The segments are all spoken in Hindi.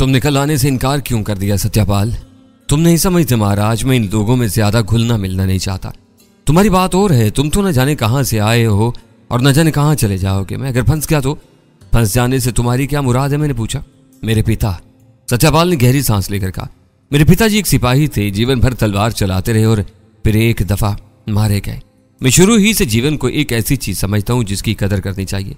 तुम निकल आने से इनकार क्यों कर दिया सत्यापाल? तुम नहीं समझते महाराज, मैं इन लोगों में ज्यादा घुलना मिलना नहीं चाहता। तुम्हारी बात और है, तुम तो न जाने कहां से आए हो और न जाने कहां चले जाओगे। मैं अगर फंस गया तो फंस जाने से तुम्हारी क्या मुराद है? मैंने पूछा। मेरे पिता, सत्यापाल ने गहरी सांस लेकर कहा, मेरे पिताजी एक सिपाही थे, जीवन भर तलवार चलाते रहे और फिर एक दफा मारे गए। मैं शुरू ही से जीवन को एक ऐसी चीज समझता हूं जिसकी कदर करनी चाहिए।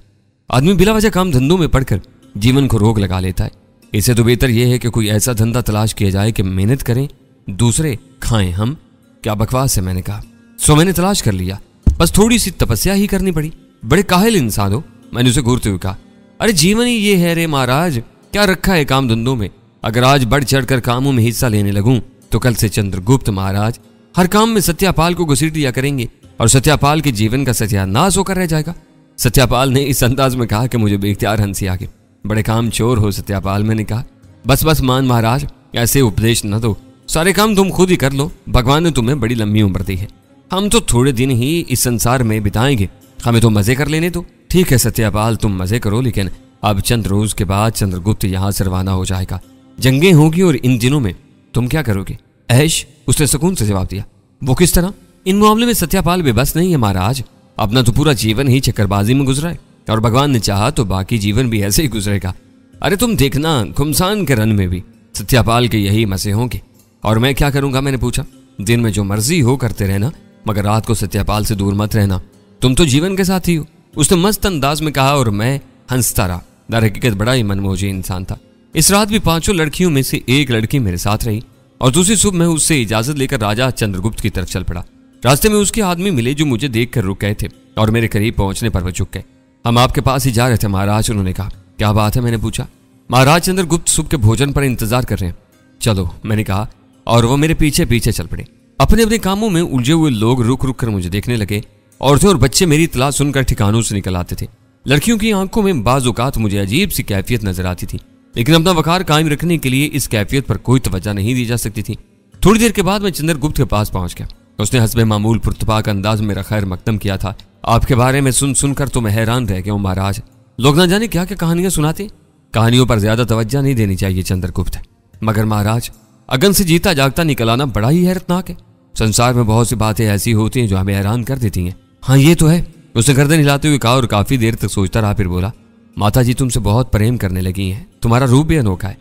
आदमी बिला वजह काम धंधों में पड़कर जीवन को रोक लगा लेता है। इससे तो बेहतर यह है कि कोई ऐसा धंधा तलाश किया जाए कि मेहनत करें, दूसरे खाएं हम। क्या बकवास है, मैंने कहा। सो मैंने तलाश कर लिया, बस थोड़ी सी तपस्या ही करनी पड़ी। बड़े काहिल इंसान हो, मैंने उसे घूरते हुए कहा। अरे जीवन ही ये है रे महाराज, क्या रखा है काम धंधों में? अगर आज बढ़ चढ़कर कामों में हिस्सा लेने लगूं तो कल से चंद्रगुप्त महाराज हर काम में सत्यापाल को घसीट लिया करेंगे और सत्यापाल के जीवन का सत्यानाश होकर रह जाएगा। सत्यापाल ने इस अंदाज में कहा कि मुझे बेख्तियार हंसी आ गई। बड़े काम चोर हो सत्यापाल, मैंने कहा। बस बस मान महाराज, ऐसे उपदेश न दो, सारे काम तुम खुद ही कर लो। भगवान ने तुम्हें बड़ी लंबी उम्र दी है, हम तो थोड़े दिन ही इस संसार में बिताएंगे, हमें तो मजे कर लेने दो। ठीक है सत्यापाल, तुम मजे करो, लेकिन अब चंद रोज के बाद चंद्रगुप्त यहाँ से रवाना हो जाएगा। जंगें होगी और इन दिनों में तुम क्या करोगे? ऐश, उसने सुकून से जवाब दिया। वो किस तरह? इन मामले में सत्यापाल बेबस नहीं है महाराज। अपना तो पूरा जीवन ही चक्करबाजी में गुजरा है और भगवान ने चाहा तो बाकी जीवन भी ऐसे ही गुजरेगा। अरे तुम देखना, घुमसान के रन में भी सत्यापाल के यही मजे होंगे। और मैं क्या करूंगा? मैंने पूछा। दिन में जो मर्जी हो करते रहना, मगर रात को सत्यापाल से दूर मत रहना। तुम तो जीवन के साथी हो, उसने मस्त अंदाज में कहा और मैं हंसता रहा। दर हकीकत बड़ा ही मनमोजी इंसान था। इस रात भी 5 लड़कियों में से एक लड़की मेरे साथ रही और दूसरी सुबह मैं उससे इजाजत लेकर राजा चंद्रगुप्त की तरफ चल पड़ा। रास्ते में उसके आदमी मिले जो मुझे देखकर रुक गए थे और मेरे करीब पहुंचने पर वो झुक गए। हम आपके पास ही जा रहे थे महाराज, उन्होंने कहा। क्या बात है? मैंने पूछा। महाराज चंद्रगुप्त सुबह के भोजन पर इंतजार कर रहे हैं। चलो, मैंने कहा और वो मेरे पीछे पीछे चल पड़े। अपने अपने कामों में उलझे हुए लोग रुक रुक कर मुझे देखने लगे। औरतें और बच्चे मेरी तलाश सुनकर ठिकानों से निकल आते थे। लड़कियों की आंखों में बाज़ औक़ात मुझे अजीब सी कैफियत नजर आती थी, लेकिन अपना वकार कायम रखने के लिए इस कैफियत पर कोई तवज्जो नहीं दी जा सकती थी। थोड़ी देर के बाद मैं चंद्रगुप्त के पास पहुंच गया। उसने हस्बे मामूल पुरतपाक अंदाज में मेरा खैर मकदम किया था। आपके बारे में सुन सुनकर तो मैं हैरान रह गया हूं महाराज। लोग ना जाने क्या क्या कहानियां सुनाते। कहानियों पर ज्यादा तवज्जो नहीं देनी चाहिए चंद्रगुप्त, मगर महाराज अगन से जीता जागता निकल आना बड़ा ही हैरतनाक है। संसार में बहुत सी बातें ऐसी होती हैं जो हमें हैरान कर देती हैं। हाँ ये तो है, उसने गर्दन हिलाते हुए कहा और काफी देर तक सोचता रहा। फिर बोला, माता जी तुमसे बहुत प्रेम करने लगी हैं, तुम्हारा रूप भी अनोखा है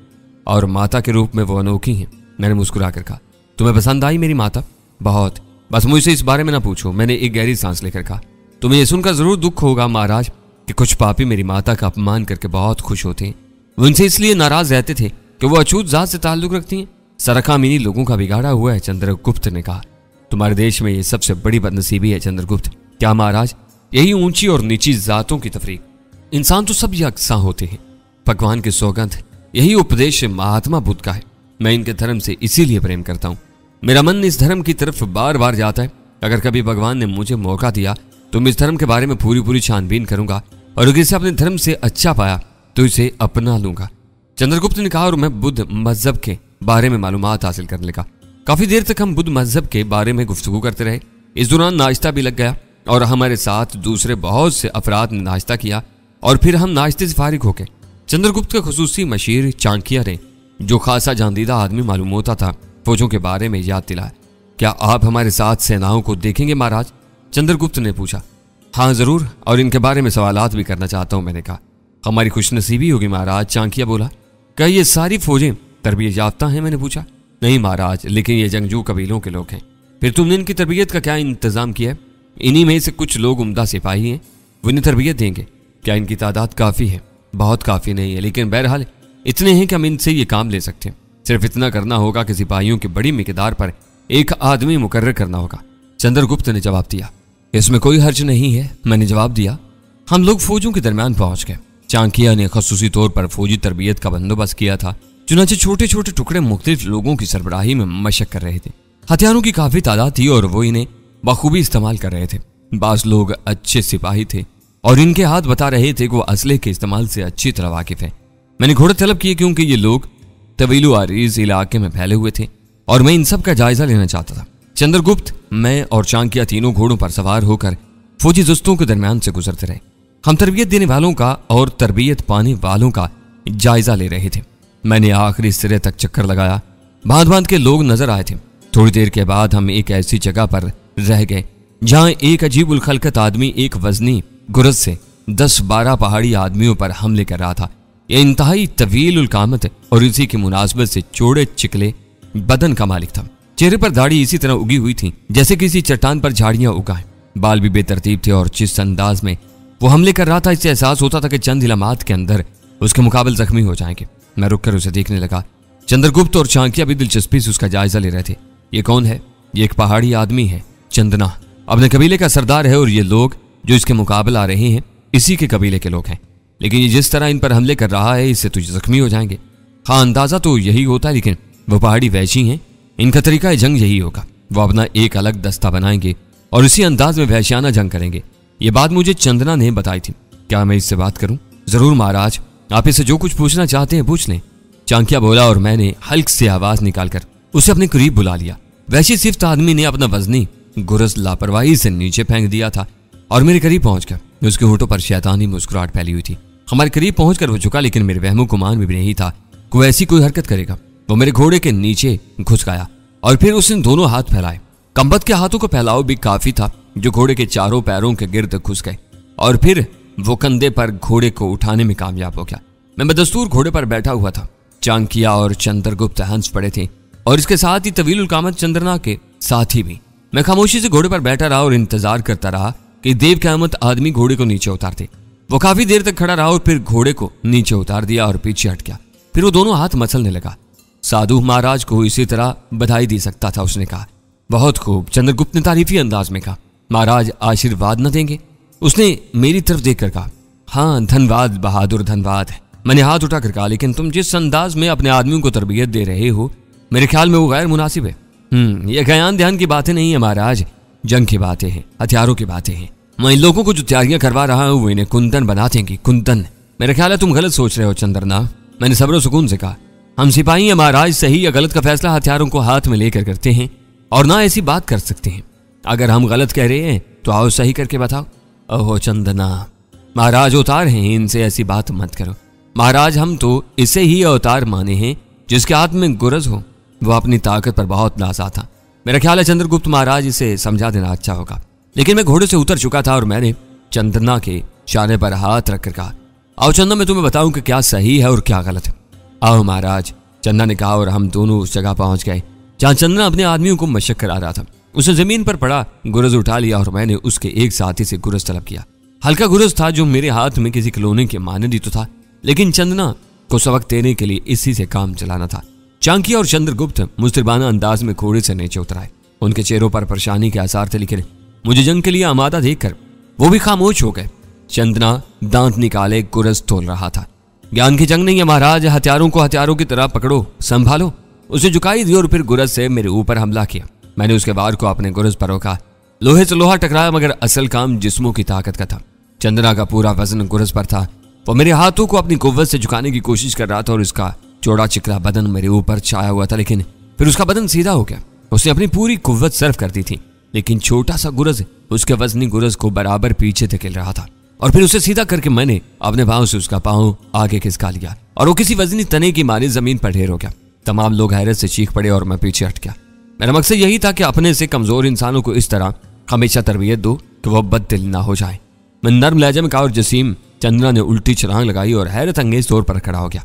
और माता के रूप में वो अनोखी हैं। मैंने मुस्कुराकर कहा, तुम्हें पसंद आई मेरी माता? बहुत। बस मुझसे इस बारे में ना पूछो, मैंने एक गहरी सांस लेकर कहा। तुम्हें यह सुनकर जरूर दुख होगा महाराज कि कुछ पापी मेरी माता का अपमान करके बहुत खुश होते हैं। वो उनसे इसलिए नाराज रहते थे कि वो अछूत जात से ताल्लुक रखती हैं। सरखामीनी लोगों का बिगाड़ा हुआ है। चंद्रगुप्त ने कहा, तुम्हारे देश में ये सबसे बड़ी बदनसीबी है चंद्रगुप्त। क्या महाराज? यही ऊंची और नीची जातों की तफरीक। इंसान तो सब यकसा होते हैं। भगवान की सौगंध, यही उपदेश महात्मा बुद्ध का है। मैं इनके धर्म से इसीलिए प्रेम करता हूँ। मेरा मन इस धर्म की तरफ बार बार जाता है। अगर कभी भगवान ने मुझे मौका दिया तो मैं इस धर्म के बारे में पूरी पूरी छानबीन करूंगा और अगर इसे अपने धर्म से अच्छा पाया तो इसे अपना लूंगा। चंद्रगुप्त ने कहा और मैं बुद्ध मजहब के बारे में मालूमात हासिल करने लगा। काफी देर तक हम बुद्ध मजहब के बारे में गुफ्तगू करते रहे। इस दौरान नाश्ता भी लग गया और हमारे साथ दूसरे बहुत से अफराद ने नाश्ता किया और फिर हम नाश्ते से फारिग हो गए। चंद्रगुप्त के खुसूसी मशीर चाणक्य ने, जो खासा जानीदा आदमी मालूम होता था, फौजों के बारे में याद दिलाया। क्या आप हमारे साथ सेनाओं को देखेंगे महाराज? चंद्रगुप्त ने पूछा। हाँ जरूर, और इनके बारे में सवालात भी करना चाहता हूं, मैंने कहा। हमारी खुशनसीबी होगी महाराज, चाणक्य बोला। क्या ये सारी फौजें तरबियत याफ्ता हैं? मैंने पूछा। नहीं महाराज, लेकिन ये जंगजू कबीलों के लोग हैं। फिर तुमने इनकी तरबियत का क्या इंतजाम किया है? इन्हीं में से कुछ लोग उम्दा सिपाही हैं, वो इन्हें तरबियत देंगे। क्या इनकी तादाद काफी है? बहुत काफी नहीं है, लेकिन बहरहाल इतने हैं कि हम इनसे ये काम ले सकते हैं। सिर्फ इतना करना होगा कि सिपाहियों की बड़ी मिकदार पर एक आदमी मुकर्रर करना होगा। चंद्रगुप्त ने जवाब दिया। इसमें कोई हर्ज नहीं है, मैंने जवाब दिया। हम लोग फौजों के दरमियान पहुंच गए। चाणक्य ने खसूसी तौर पर फौजी तरबियत का बंदोबस्त किया था। चुनाचे छोटे छोटे टुकड़े मुख्तलिफ लोगों की सरबराही में मशक कर रहे थे। हथियारों की काफी तादाद थी और वो इन्हें बखूबी इस्तेमाल कर रहे थे। बास लोग अच्छे सिपाही थे और इनके हाथ बता रहे थे कि वो असले के इस्तेमाल से अच्छी तरह वाकिफ है। मैंने घोड़े तलब किए क्योंकि ये लोग तवीलो आरीज इलाके में फैले हुए थे और मैं इन सब का जायजा लेना चाहता था। चंद्रगुप्त, मैं और चाणक्य तीनों घोड़ों पर सवार होकर फौजी दस्तों के दरमियान से गुजरते रहे। हम तरबियत देने वालों का और तरबियत पाने वालों का जायजा ले रहे थे। मैंने आखिरी सिरे तक चक्कर लगाया। भांत भांत के लोग नजर आए थे। थोड़ी देर के बाद हम एक ऐसी जगह पर रह गए जहां एक अजीब उल खलकत आदमी एक वजनी गुरज से 10-12 पहाड़ी आदमियों पर हमले कर रहा था। यह इंतहाई तवील उल कामत और इसी की मुनासबत से चौड़े चिकले बदन का मालिक था। चेहरे पर दाढ़ी इसी तरह उगी हुई थी जैसे किसी चट्टान पर झाड़ियां उगाएं। बाल भी बेतरतीब थे और जिस अंदाज में वो हमले कर रहा था, इससे एहसास होता था कि चंद हिलामात के अंदर उसके मुकाबले जख्मी हो जाएंगे। मैं रुककर उसे देखने लगा। चंद्रगुप्त और चाणक्य भी दिलचस्पी से उसका जायजा ले रहे थे। ये कौन है? ये एक पहाड़ी आदमी है, चंदना। अपने कबीले का सरदार है और ये लोग जो इसके मुकाबले आ रहे हैं इसी के कबीले के लोग हैं। लेकिन ये जिस तरह इन पर हमले कर रहा है इससे तुझे जख्मी हो जाएंगे। हाँ, अंदाजा तो यही होता है, लेकिन वो पहाड़ी वैशी हैं। इनका तरीका जंग यही होगा। वो अपना एक अलग दस्ता बनाएंगे और इसी अंदाज में वैश्याना जंग करेंगे। ये बात मुझे चंदना ने बताई थी। क्या मैं इससे बात करूं? जरूर महाराज, आप इससे जो कुछ पूछना चाहते हैं पूछ लें, चाणक्य बोला। और मैंने हल्क से आवाज निकालकर उसे अपने करीब बुला लिया। वैसी सिफ्त आदमी ने अपना वजनी गुरज लापरवाही से नीचे फेंक दिया था और मेरे करीब पहुंचकर उसके होठों पर शैतानी मुस्कुराहट फैली हुई थी। हमारे करीब पहुंचकर वो झुका, लेकिन मेरे वहमो गुमान में भी नहीं था कोई ऐसी कोई हरकत करेगा। वो मेरे घोड़े के नीचे घुस गया और फिर उसने दोनों हाथ फैलाए। कंबत के हाथों को फैलाव भी काफी था जो घोड़े के चारों पैरों के गिर्द घुस गए और फिर वो कंधे पर घोड़े को उठाने में कामयाब हो गया। मैं बदस्तूर घोड़े पर बैठा हुआ था। चाणक्य और चंद्रगुप्त हंस पड़े थे और इसके साथ ही तवील कामत चंद्रना के साथी भी। मैं खामोशी से घोड़े पर बैठा रहा और इंतजार करता रहा कि देव कामत आदमी घोड़े को नीचे उतार दे। वो काफी देर तक खड़ा रहा और फिर घोड़े को नीचे उतार दिया और पीछे हट गया। फिर वो दोनों हाथ मसलने लगा। साधु महाराज को इसी तरह बधाई दी सकता था, उसने कहा। बहुत खूब, चंद्रगुप्त ने तारीफी अंदाज में कहा। महाराज आशीर्वाद न देंगे? उसने मेरी तरफ देखकर कहा। हाँ धन्यवाद बहादुर, धन्यवाद। मैंने हाथ उठाकर कहा, लेकिन तुम जिस अंदाज में अपने आदमियों को तरबियत दे रहे हो मेरे ख्याल में वो गैर मुनासिब है। ये ज्ञान ध्यान की बातें नहीं है महाराज, जंग की बातें हैं, हथियारों की बातें हैं। मैं इन लोगों को जो तैयारियां करवा रहा हूं वो इन्हें कुंदन बना देंगी, कुंदन। मेरा ख्याल है तुम गलत सोच रहे हो चंद्रना, मैंने सब्र सुकून से कहा। हम सिपाही हैं महाराज, सही या गलत का फैसला हथियारों को हाथ में लेकर करते हैं और ना ऐसी बात कर सकते हैं। अगर हम गलत कह रहे हैं तो आओ सही करके बताओ। ओहो चंदना, महाराज अवतार हैं, इनसे ऐसी बात मत करो। महाराज हम तो इसे ही अवतार माने हैं जिसके हाथ में गुरज हो। वो अपनी ताकत पर बहुत नाज़ा था। मेरा ख्याल है चंद्रगुप्त महाराज इसे समझा देना अच्छा होगा। लेकिन मैं घोड़े से उतर चुका था और मैंने चंदना के शाने पर हाथ रखकर कहा, आओ चंदना, मैं तुम्हें बताऊं कि क्या सही है और क्या गलत है। आओ महाराज, चंदना ने कहा और हम दोनों उस जगह पहुंच गए जहां चंदना अपने आदमियों को मशक करा रहा था। उसने जमीन पर पड़ा गुरज उठा लिया और मैंने उसके एक साथी से गुरज तलब किया। हल्का गुरज था जो मेरे हाथ में किसी खिलौने के मानद ही तो था, लेकिन चंदना को सबक देने के लिए इसी से काम चलाना था। चाणक्य और चंद्रगुप्त मुस्तरबाना अंदाज में घोड़े से नीचे उतराए। उनके चेहरों पर परेशानी के आसार थे, लेकिन मुझे जंग के लिए आमादा देखकर वो भी खामोश हो गए। चंदना दांत निकाले गुरज तोल रहा था। ज्ञान की जंग नहीं है महाराज, हथियारों को हथियारों की तरह पकड़ो, संभालो। उसे झुकाई दी और फिर गुरज से मेरे ऊपर हमला किया। मैंने उसके वार को अपने गुरज पर रोका। लोहे से लोहा टकराया, मगर असल काम जिस्मों की ताकत का था। चंदना का पूरा वजन गुरज पर था। वो मेरे हाथों को अपनी कुव्वत से झुकाने की कोशिश कर रहा था और इसका चौड़ा चिकरा बदन मेरे ऊपर छाया हुआ था, लेकिन फिर उसका बदन सीधा हो गया। उसने अपनी पूरी कुव्वत सर्व कर दी थी, लेकिन छोटा सा गुरज उसके वजनी गुरज को बराबर पीछे धकेल रहा था। और फिर उसे सीधा करके मैंने अपने पांव से उसका पांव आगे खिसका लिया और वो किसी वजनी तने की मारे जमीन पर ढेर हो गया। तमाम लोग हैरत से चीख पड़े और मैं पीछे हट गया। मेरा मकसद यही था कि अपने से कमजोर इंसानों को इस तरह हमेशा तरबियत दो कि वह बददिल ना हो जाए। मैं नर्म लहजे में कहा और जसीम चंद्रा ने उल्टी छलांग लगाई और हैरत अंगेज तौर पर खड़ा हो गया।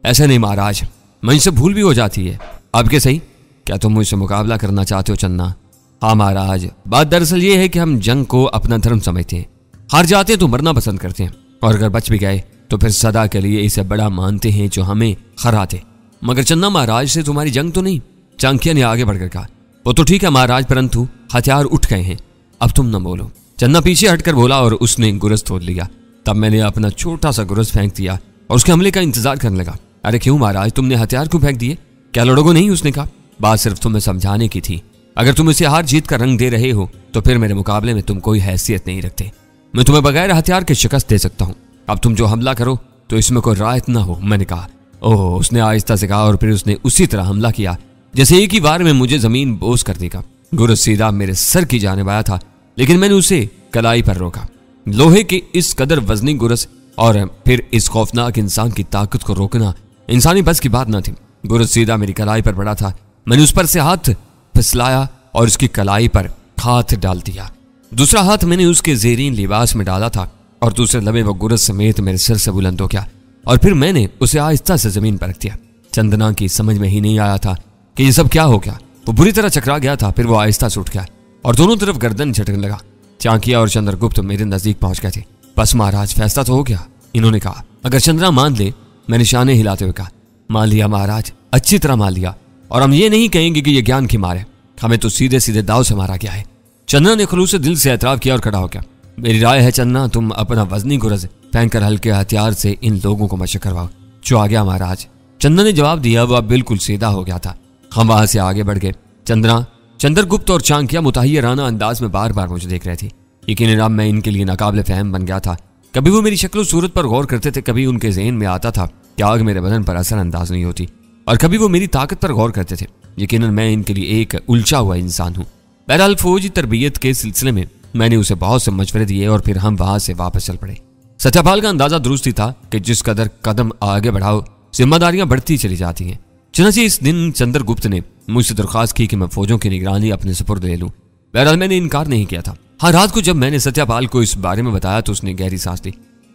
ऐसे नहीं महाराज, मुझसे भूल भी हो जाती है। अब के सही, क्या तुम मुझसे मुकाबला करना चाहते हो चंदना? हाँ महाराज, बात दरअसल ये है कि हम जंग को अपना धर्म समझते हैं। हार जाते हैं तो मरना पसंद करते हैं, और अगर बच भी गए तो फिर सदा के लिए इसे बड़ा मानते हैं जो हमें हराते। मगर चंदना महाराज से तुम्हारी जंग तो नहीं। चाणक्य ने आगे बढ़कर कहा। वो तो ठीक है महाराज, परंतु हथियार उठ गए हैं, अब तुम न बोलो। चंदना पीछे हटकर बोला और उसने गुरज तोड़ लिया। तब मैंने अपना छोटा सा गुरज फेंक दिया और उसके हमले का इंतजार करने लगा। अरे क्यों महाराज, तुमने हथियार क्यों फेंक दिए? क्या लड़ोगे नहीं? उसने कहा। बात सिर्फ तुम्हें समझाने की थी। अगर तुम इसे हार जीत का रंग दे रहे हो तो फिर मेरे मुकाबले में तुम कोई हैसियत नहीं रखते। मैं तुम्हें बगैर हथियार के शिकस्त दे सकता हूँ। अब तुम जो हमला करो तो इसमें कोई रायत ना हो। मैंने कहा। ओह, उसने आहिस्ता से कहा और फिर उसने उसी तरह हमला किया जैसे एक ही बार में मुझे जमीन बोझ कर देगा। गुरज सीधा मेरे सर की जानिब आया था, लेकिन मैंने उसे कलाई पर रोका। लोहे के इस कदर वजनी गुरज और फिर इस खौफनाक इंसान की ताकत को रोकना इंसानी बस की बात न थी। गुरज सीधा मेरी कलाई पर पड़ा था। मैंने उस पर से हाथ फिसलाया और उसकी कलाई पर हाथ डाल दिया। दूसरा हाथ मैंने उसके जेरीन लिबास में डाला था और दूसरे लबे वो गुरज समेत मेरे सिर से बुलंद हो गया और फिर मैंने उसे आहिस्ता से जमीन पर रख दिया। चंदना की समझ में ही नहीं आया था कि ये सब क्या हो गया। वो बुरी तरह चकरा गया था, फिर वो आहिस्ता से उठ गया और दोनों तरफ गर्दन झटकने लगा। चांकिया और चंद्रगुप्त मेरे नजदीक पहुंच गए थे। बस महाराज, फैसला तो हो गया, इन्होंने कहा। अगर चंद्रा मान ले, मैंने शाने हिलाते हुए कहा। मान लिया महाराज, अच्छी तरह मान लिया, और हम ये नहीं कहेंगे कि ये ज्ञान की मार है, हमें तो सीधे सीधे दाव से मारा गया है। चंद्रा ने खुलूस दिल से एतराफ किया और खड़ा हो गया। मेरी राय है चंद्रा, तुम अपना वजनी गुरज फेंक कर हल्के हथियार से इन लोगों को मशक करवाओ। जो आ गया महाराज, चंद्रा ने जवाब दिया। वो अब बिल्कुल सीधा हो गया था। हम वहां से आगे बढ़ गए। चंद्रा, चंद्रगुप्त और चांकिया मुतहय्यराना अंदाज में बार बार मुझे देख रहे थे। यकीनन अब मैं इनके लिए नाकाबिल फहम बन गया था। कभी वो मेरी शक्ल सूरत पर गौर करते थे, कभी उनके ज़हन में आता था कि आग मेरे बदन पर असर अंदाज नहीं होती, और कभी वो मेरी ताकत पर गौर करते थे। यकीनन मैं इनके लिए एक उलझा हुआ इंसान हूँ। बहरहाल फौजी तरबियत के सिलसिले में मैंने उसे बहुत से मशवरे दिए और फिर हम वहां से वापस चल पड़े। सत्यपाल का अंदाजा दुरुस्त ही था कि जिस कदर कदम आगे बढ़ाओ, जिम्मेदारियां बढ़ती चली जाती हैं। चुनांचे इस दिन चंद्रगुप्त ने मुझसे दरख्वास्त की कि मैं फौजों की निगरानी अपने सुपुर्द ले लूं। बहरहाल मैंने इनकार नहीं किया था। हाँ, रात को जब मैंने सत्यपाल को इस बारे में बताया तो उसने गहरी सांस ली।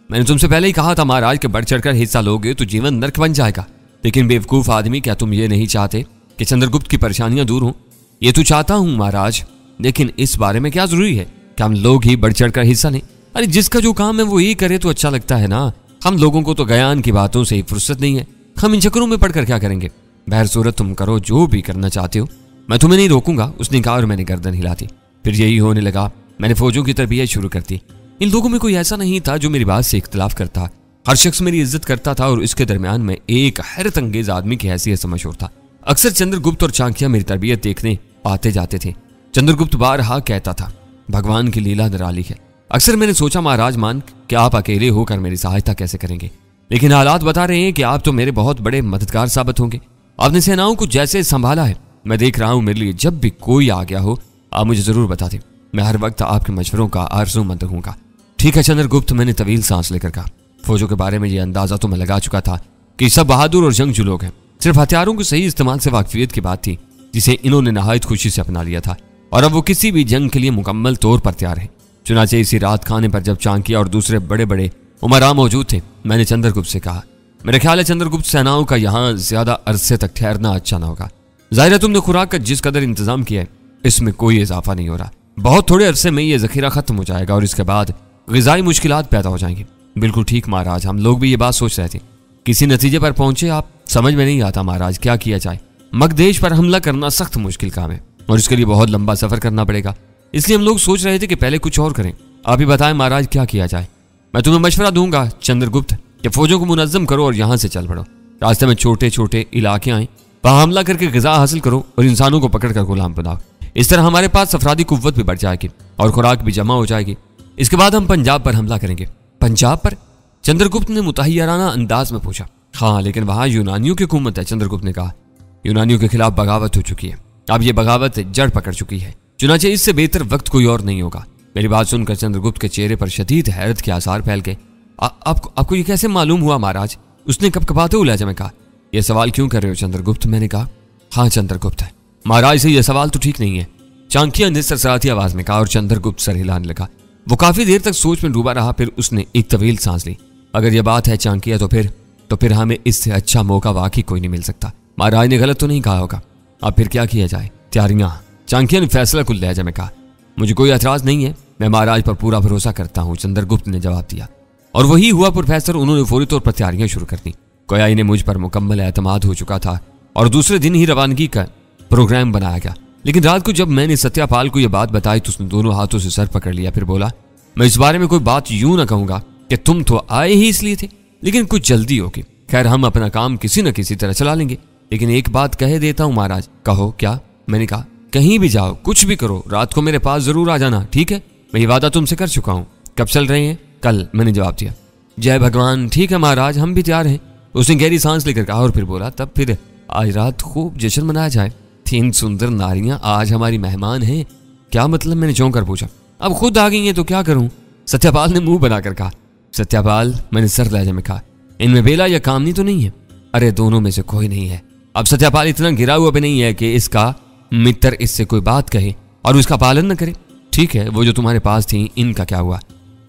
मैंने तुमसे पहले ही कहा था महाराज के बढ़ चढ़कर हिस्सा लोगे तो जीवन नर्क बन जाएगा। लेकिन बेवकूफ आदमी, क्या तुम ये नहीं चाहते कि चंद्रगुप्त की परेशानियां दूर हों? ये तो चाहता हूं महाराज, लेकिन इस बारे में क्या जरूरी है कि हम लोग ही बढ़ चढ़कर हिस्सा लें? अरे जिसका जो काम है वो ही करे तो अच्छा लगता है ना। हम लोगों को तो ज्ञान की बातों से ही फुर्सत नहीं है, हम इन चक्करों में पढ़कर क्या करेंगे? बहर सूरत तुम करो जो भी करना चाहते हो, मैं तुम्हें नहीं रोकूंगा, उसने कहा और मैंने गर्दन हिला दी। फिर यही होने लगा। मैंने फौजों की तरबियत शुरू कर दी। इन लोगों में कोई ऐसा नहीं था जो मेरी बात से इख्तिलाफ करता। हर शख्स मेरी इज्जत करता था और इसके दरमियान में एक हैरत अंगेज आदमी की हैसियत से मशहूर था। अक्सर चंद्रगुप्त और चांकिया मेरी तरबियत देखने आते जाते थे। चंद्रगुप्त बारहा कहता था, भगवान की लीला निराली है। अक्सर मैंने सोचा महाराज मान कि आप अकेले होकर मेरी सहायता कैसे करेंगे, लेकिन हालात बता रहे हैं कि आप तो मेरे बहुत बड़े मददगार साबित होंगे। आपने सेनाओं को जैसे संभाला है, मैं देख रहा हूं मेरे लिए जब भी कोई आ गया हो आप मुझे जरूर बता दें। मैं हर वक्त आपके मशवरों का आरज़ूमंद रहूंगा। ठीक है चंद्रगुप्त, मैंने तवील सांस लेकर कहा। फौजों के बारे में यह अंदाजा तो मैं लगा चुका था कि सब बहादुर और जंगजू लोग हैं। सिर्फ हथियारों के सही इस्तेमाल से वाकफियत की बात थी, जिसे इन्होंने नहायत खुशी से अपना लिया था और अब वो किसी भी जंग के लिए मुकम्मल तौर पर तैयार है। चुनाचे इसी रात खाने पर जब चांकिया और दूसरे बड़े बड़े उमरा मौजूद थे, मैंने चंद्रगुप्त से कहा, मेरा ख्याल है चंद्रगुप्त, सेनाओं का यहाँ ज्यादा अरसे तक ठहरना अच्छा ना होगा। जाहिर है तुमने खुराक का जिस कदर इंतजाम किया है इसमें कोई इजाफा नहीं हो रहा। बहुत थोड़े अरसे में ये जखीरा खत्म हो जाएगा और इसके बाद ग़िज़ाई मुश्किलात पैदा हो जाएंगी। बिल्कुल ठीक महाराज, हम लोग भी ये बात सोच रहे थे। किसी नतीजे पर पहुंचे आप? समझ में नहीं आता महाराज, क्या किया जाए। मगदेश पर हमला करना सख्त मुश्किल काम है और इसके लिए बहुत लंबा सफर करना पड़ेगा। इसलिए हम लोग सोच रहे थे कि पहले कुछ और करें। आप ही बताएं महाराज, क्या किया जाए। मैं तुम्हें मशवरा दूंगा चंद्रगुप्त कि फौजों को मुनज्जम करो और यहाँ से चल पड़ो। रास्ते में छोटे छोटे इलाके आए, वहां हमला करके ग़िज़ा हासिल करो और इंसानों को पकड़कर गुलाम बनाओ। इस तरह हमारे पास अफरादी कुव्वत भी बढ़ जाएगी और खुराक भी जमा हो जाएगी। इसके बाद हम पंजाब पर हमला करेंगे। पंजाब पर? चंद्रगुप्त ने मुतहय्यराना अंदाज में पूछा। हाँ, लेकिन वहां यूनानियों की हुकूमत है। चंद्रगुप्त ने कहा, यूनानियों के खिलाफ बगावत हो चुकी है। अब ये बगावत जड़ पकड़ चुकी है। चुनाचे इससे बेहतर वक्त कोई और नहीं होगा। मेरी बात सुनकर चंद्रगुप्त के चेहरे पर शदीद हैरत के आसार फैल गए। आपको ये कैसे मालूम हुआ महाराज? उसने कपकपाते हुए लहजे में कहा। यह सवाल क्यों कर रहे हो चंद्रगुप्त? मैंने कहा। हाँ चंद्रगुप्त है महाराज, से यह सवाल तो ठीक नहीं है, चांकिया ने सरसराती आवाज में कहा और चंद्रगुप्त सर हिलाने लगा। वो काफी देर तक सोच में डूबा रहा, फिर उसने एक तवील सांस ली। अगर यह बात है चांकिया तो फिर हमें इससे अच्छा मौका वाकई कोई नहीं मिल सकता। महाराज ने गलत तो नहीं कहा होगा। अब फिर क्या किया जाए? तैयारियां, चांकिया ने फैसला कुल लहजे में कहा। मुझे कोई एतराज नहीं है, मैं महाराज पर पूरा भरोसा करता हूँ, चंद्रगुप्त ने जवाब दिया। और वही हुआ प्रोफेसर। उन्होंने फौरी तौर पर तैयारियां शुरू कर दी। गोया इन्हें मुझ पर मुकम्मल एतमाद हो चुका था और दूसरे दिन ही रवानगी का प्रोग्राम बनाया गया। लेकिन रात को जब मैंने सत्यापाल को यह बात बताई तो उसने दोनों हाथों से सर पकड़ लिया। फिर बोला, मैं इस बारे में कोई बात यूं ना कहूंगा कि तुम तो आए ही इसलिए थे, लेकिन कुछ जल्दी होगी। खैर, हम अपना काम किसी न किसी तरह चला लेंगे। लेकिन एक बात कह देता हूं महाराज। कहो। क्या? मैंने कहा, कहीं भी जाओ, कुछ भी करो, रात को मेरे पास जरूर आ जाना, ठीक है? मैं ये वादा तुमसे कर चुका हूँ। कब चल रहे हैं? कल, मैंने जवाब दिया। जय भगवान, ठीक है महाराज, हम भी तैयार हैं, उसने गहरी सांस लेकर कहा। और फिर बोला, तब फिर आज रात खूब जश्न मनाया जाए। 3 सुंदर नारियां आज हमारी मेहमान हैं। क्या मतलब? मैंने चौंक कर पूछा। अब खुद आ गई हैं तो क्या करूं? सत्यापाल ने मुंह बनाकर कहा। सत्यापाल, मैंने सर लहजे में कहा, इनमें बेला या कामनी तो नहीं है? अरे दोनों में से कोई नहीं है। अब सत्यापाल इतना गिरा हुआ भी नहीं है कि इसका मित्र इससे कोई बात कहे और उसका पालन न करे। ठीक है, वो जो तुम्हारे पास थी इनका क्या हुआ?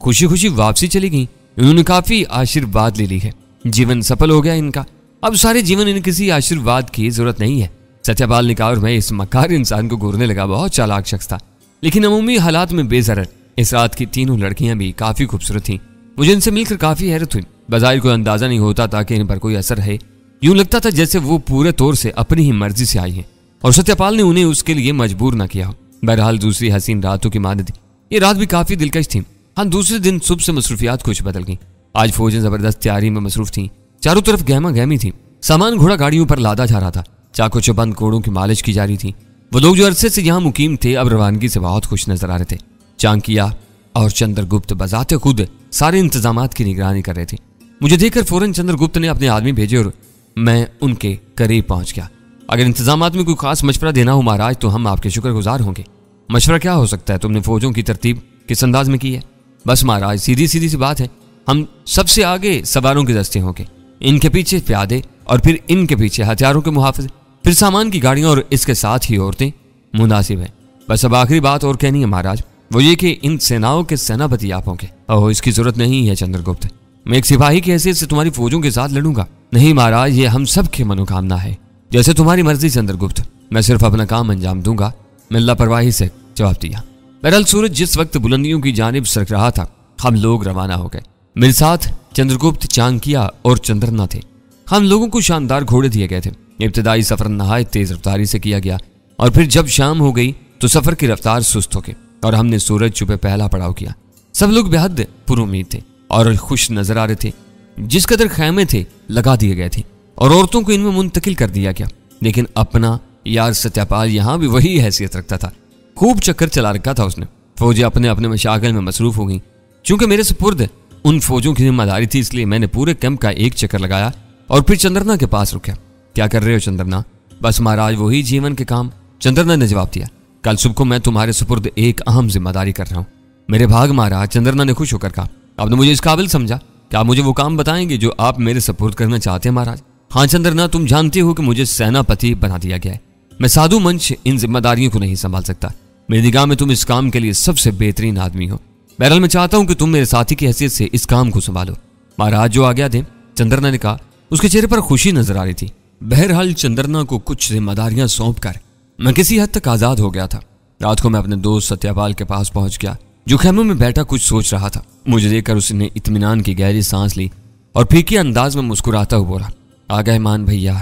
खुशी खुशी वापसी चली गई। इन्होंने काफी आशीर्वाद ले ली है, जीवन सफल हो गया इनका। अब सारे जीवन इन्हें किसी आशीर्वाद की जरूरत नहीं है। सत्यापाल ने कहा और मैं इस मकार इंसान को घूरने लगा। बहुत चालाक शख्स था, लेकिन अमूमी हालात में बेजरर। इस रात की तीनों लड़कियां भी काफी खूबसूरत थीं। मुझे इनसे मिलकर काफी हैरत हुई। बज़ाहिर कोई अंदाजा नहीं होता था कि इन पर कोई असर है। यूं लगता था जैसे वो पूरे तौर से अपनी ही मर्जी से आई हैं और सत्यापाल ने उन्हें उसके लिए मजबूर न किया हो। बहरहाल दूसरी हसीन रातों की मानद थी। ये रात भी काफी दिलकश थी। हाँ, दूसरे दिन सुबह से मसरूफियात कुछ बदल गई। आज फौजें जबरदस्त तैयारी में मसरूफ थीं। चारों तरफ गहमा गहमी थी। सामान घोड़ा गाड़ियों पर लादा जा रहा था। चाको चौबंद घोड़ों की मालिश की जा रही थी। वो लोग जो अरसे से यहाँ मुकीम थे अब रवानगी से बहुत खुश नजर आ रहे थे। चांकिया और चंद्रगुप्त बजाते खुद सारे इंतजामात की निगरानी कर रहे थे। मुझे देखकर फौरन चंद्रगुप्त ने अपने आदमी भेजे और मैं उनके करीब पहुंच गया। अगर इंतजामात में कोई खास मशवरा देना हो महाराज तो हम आपके शुक्रगुजार होंगे। मशवरा क्या हो सकता है? तुमने फौजों की तरतीब किस अंदाज में की है? बस महाराज, सीधी सीधी सी बात है। हम सबसे आगे सवारों के दस्ते होंगे, इनके पीछे प्यादे और फिर इनके पीछे हथियारों के मुहाफिज, फिर सामान की गाड़ियां और इसके साथ ही औरतें। मुनासिब है। बस अब आखिरी बात और कहनी है महाराज, वो ये कि इन सेनाओं के सेनापति आप होंगे। ओह, इसकी जरूरत नहीं है चंद्रगुप्त। मैं एक सिपाही की हैसियत से तुम्हारी फौजों के साथ लड़ूंगा। नहीं महाराज, ये हम सब की मनोकामना है। जैसे तुम्हारी मर्जी चंद्रगुप्त, मैं सिर्फ अपना काम अंजाम दूंगा। मैं लापरवाही से जवाब दिया। बहरहाल सूरज जिस वक्त बुलंदियों की जानिब सरक रहा था हम लोग रवाना हो गए। मेरे साथ चंद्रगुप्त, चांकिया और चंद्रना थे। हम लोगों को शानदार घोड़े दिए गए थे। इब्तदाई सफर नहायत तेज रफ्तारी से किया गया और फिर जब शाम हो गई तो सफर की रफ्तार सुस्त हो गई और हमने सूरज छुपे पहला पड़ाव किया। सब लोग बेहद पुरुमीद थे और खुश नजर आ रहे थे। जिस कदर खैमे थे लगा दिए गए थे और औरतों को इनमें मुंतकिल कर दिया गया। लेकिन अपना यार सत्यापाल यहाँ भी वही हैसियत रखता था। खूब चक्कर चला रखा था उसने। फौजें अपने अपने मशागल में मसरूफ हो गई। चूंकि मेरे सुपुर्द उन फौजों की जिम्मेदारी थी इसलिए मैंने पूरे कैंप का एक चक्कर लगाया और फिर चंद्रना के पास रुका। क्या कर रहे हो चंद्रना? बस महाराज वही जीवन के काम। चंद्रना ने जवाब दिया। कल सुबह को मैं तुम्हारे सुपुर्द एक अहम जिम्मेदारी कर रहा हूँ। मेरे भाग महाराज, चंद्रना ने खुश होकर कहा। आपने मुझे इस काबिल समझा, क्या आप मुझे वो काम बताएंगे जो आप मेरे सुपुर्द करना चाहते हैं महाराज? हाँ चंद्रना, तुम जानते हो कि मुझे सेनापति बना दिया गया है। मैं साधु मंच इन जिम्मेदारियों को नहीं संभाल सकता। मेरी निगाह में तुम इस काम के लिए सबसे बेहतरीन आदमी हो। बहरहाल मैं चाहता हूं कि तुम मेरे साथी की हैसियत से इस काम को संभालो। महाराज जो आज्ञा दे, चंद्रना ने कहा। उसके चेहरे पर खुशी नजर आ रही थी। बहरहाल चंद्रना को कुछ जिम्मेदारियां सौंपकर मैं किसी हद तक आजाद हो गया था। रात को मैं अपने दोस्त सत्यापाल के पास पहुंच गया जो खेमों में बैठा कुछ सोच रहा था। मुझे देखकर उसने इत्मीनान की गहरी सांस ली और फीके अंदाज में मुस्कुराता हुआ बोला, आ गए मान भैया।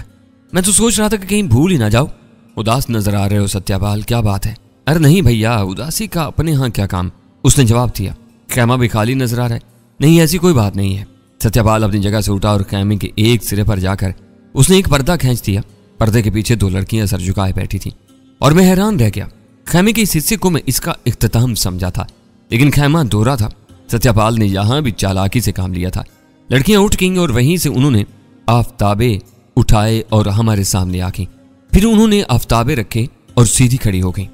मैं तो सोच रहा था कि कहीं भूल ही ना जाओ। उदास नजर आ रहे हो सत्यापाल, क्या बात है? अरे नहीं भैया, उदासी का अपने यहाँ क्या काम, उसने जवाब दिया। खैमा भी खाली नजर आ रहा है। नहीं ऐसी कोई बात नहीं है। सत्यापाल अपनी जगह से उठा और खैमे के एक सिरे पर जाकर उसने एक पर्दा खींच दिया। पर्दे के पीछे दो लड़कियां सर झुकाए बैठी थीं और मैं हैरान रह गया। खैमे के इस हिस्से को मैं इसका इख्तिताम समझा था, लेकिन खैमा दोहरा था। सत्यापाल ने यहां भी चालाकी से काम लिया था। लड़कियां उठ गईं और वहीं से उन्होंने आफ्ताबे उठाए और हमारे सामने आ गईं। फिर उन्होंने आफ्ताबे रखे और सीधी खड़ी हो गईं।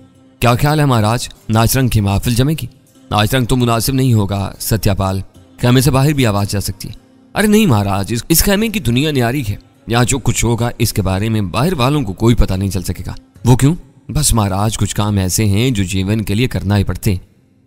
क्या ख्याल है महाराज, नाचरंग की महफिल जमेगी? नाचरंग तो मुनासिब नहीं होगा सत्यापाल, खैमे से बाहर भी आवाज जा सकती है। अरे नहीं महाराज, इस खैमे की दुनिया न्यारी है। यहाँ जो कुछ होगा इसके बारे में बाहर वालों को कोई पता नहीं चल सकेगा। वो क्यों? बस महाराज कुछ काम ऐसे हैं जो जीवन के लिए करना ही पड़ते हैं।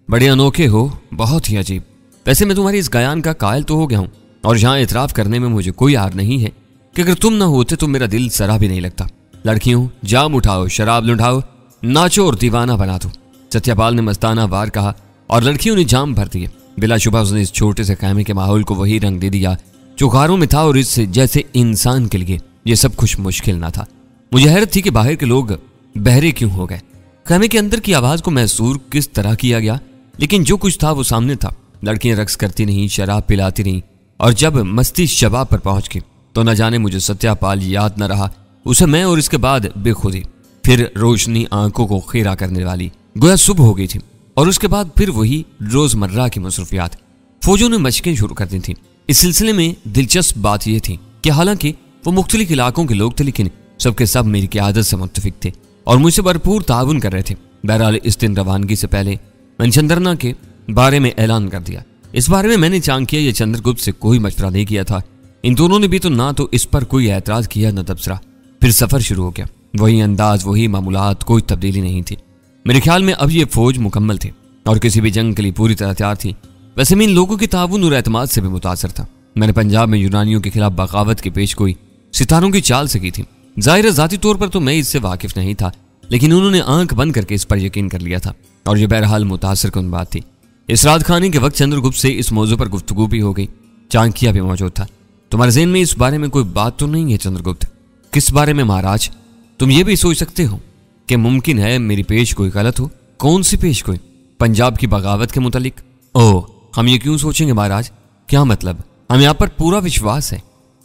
बड़े अनोखे हो, बहुत ही अजीब। वैसे मैं तुम्हारी इस गायन का कायल तो हो गया हूँ और यहाँ इतराफ करने में मुझे कोई आर नहीं है कि अगर तुम ना होते तो मेरा दिल सरा भी नहीं लगता। लड़कियों, जाम उठाओ, शराब लुढ़ाओ, नाचो और दीवाना बना दो, सत्यापाल ने मस्ताना वार कहा और लड़कियों ने जाम भर दिए। बिलाशुबा उसने इस छोटे से खैमे के माहौल को वही रंग दे दिया जो गारों में था और इससे जैसे इंसान के लिए ये सब कुछ मुश्किल ना था। मुझे हैरत थी कि बाहर के लोग बहरे क्यों हो गए। खैमे के अंदर की आवाज को महसूर किस तरह किया गया, लेकिन जो कुछ था वो सामने था। लड़कियां रक्स करती रहीं, शराब पिलाती रहीं और जब मस्ती शबाब पर पहुंच गई तो न जाने मुझे सत्यापाल याद न रहा। उसे मैं और इसके बाद बेखुदी, फिर रोशनी आंखों को खेरा करने वाली, गोया सुबह हो गई थी और उसके बाद फिर वही रोजमर्रा की मसरूफियात। फौजों ने मशकें शुरू कर दी थी। इस सिलसिले में दिलचस्प बात यह थी कि हालांकि वो मुख्तलिफ इलाकों के लोग थे, लेकिन सबके सब मेरी क़यादत से मुत्तफिक थे और मुझसे भरपूर ताउन कर रहे थे। बहरहाल इस दिन रवानगी से पहले मैंने चंद्रना के बारे में ऐलान कर दिया। इस बारे में मैंने चांकिया या चंद्रगुप्त से कोई मशवरा नहीं किया था। इन दोनों ने भी तो ना तो इस पर कोई ऐतराज किया न तबसरा। फिर सफर शुरू हो गया। वही अंदाज, वही मामूलात, कोई तब्दीली नहीं थी। मेरे ख्याल में अब ये फौज मुकम्मल थी और किसी भी जंग के लिए पूरी तरह तैयार थी। वैसे मैं इन लोगों के ताउन और एतमाद से भी मुतासर था। मैंने पंजाब में यूनानियों के खिलाफ बगावत की पेश गोई सितारों की चाल से की थी। जाहिर ज़ाती तौर पर तो मैं इससे वाकिफ नहीं था, लेकिन उन्होंने आंख बंद करके इस पर यकीन कर लिया था और यह बहरहाल मुतासर कुन बात थी। इस रात खाने के वक्त चंद्रगुप्त से इस मौजू पर गुफ्तगू भी हो गई। चाणक्य भी मौजूद था। तुम्हारे ज़हन में इस बारे में कोई बात तो नहीं है चंद्रगुप्त? किस बारे में महाराज? तुम ये भी सोच सकते हो कि मुमकिन है मेरी पेश कोई गलत हो। कौन सी पेश कोई? पंजाब की बगावत के मुतालिक। ओह, हम ये क्यों सोचेंगे महाराज? क्या मतलब? हमें आप पर पूरा विश्वास है।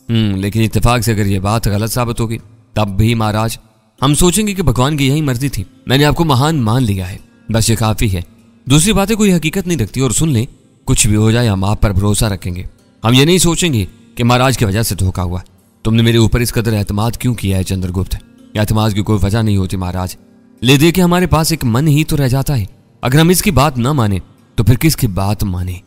लेकिन इत्तेफाक से अगर ये बात गलत साबित होगी तब भी महाराज हम सोचेंगे कि भगवान की यही मर्जी थी। मैंने आपको महान मान लिया है, बस ये काफी है। दूसरी बातें कोई हकीकत नहीं रखती। और सुन लें, कुछ भी हो जाए हम आप पर भरोसा रखेंगे। हम ये नहीं सोचेंगे कि महाराज की वजह से धोखा हुआ। तुमने मेरे ऊपर इस कदर एतमाद क्यों किया है चंद्रगुप्त? एतमाद की कोई वजह नहीं होती महाराज। ले दे के हमारे पास एक मन ही तो रह जाता है। अगर हम इसकी बात ना माने तो फिर किसकी बात माने?